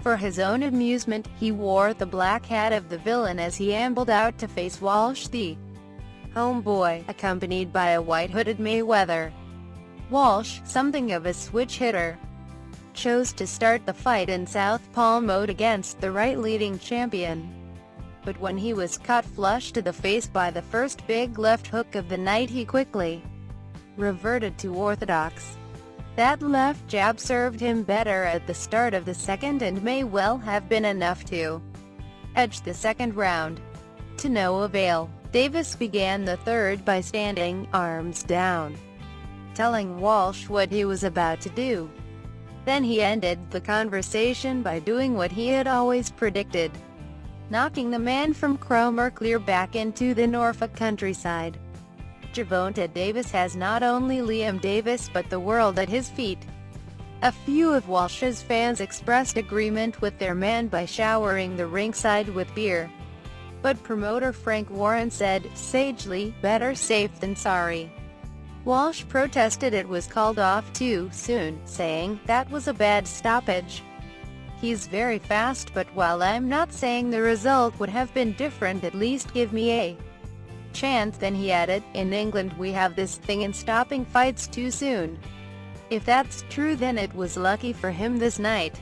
For his own amusement, he wore the black hat of the villain as he ambled out to face Walsh, the homeboy, accompanied by a white-hooded Mayweather. Walsh, something of a switch hitter, chose to start the fight in southpaw mode against the right-leading champion. But when he was caught flush to the face by the first big left hook of the night, he quickly reverted to orthodox. That left jab served him better at the start of the second and may well have been enough to edge the second round. To no avail. Davis began the third by standing, arms down, telling Walsh what he was about to do. Then he ended the conversation by doing what he had always predicted, knocking the man from Cromer clear back into the Norfolk countryside. Gervonta Davis has not only Liam Davis but the world at his feet. A few of Walsh's fans expressed agreement with their man by showering the ringside with beer. But promoter Frank Warren said, sagely, better safe than sorry. Walsh protested it was called off too soon, saying, that was a bad stoppage. He's very fast, but while I'm not saying the result would have been different, at least give me a chance." Then he added, "In England we have this thing in stopping fights too soon. If that's true, then it was lucky for him this night."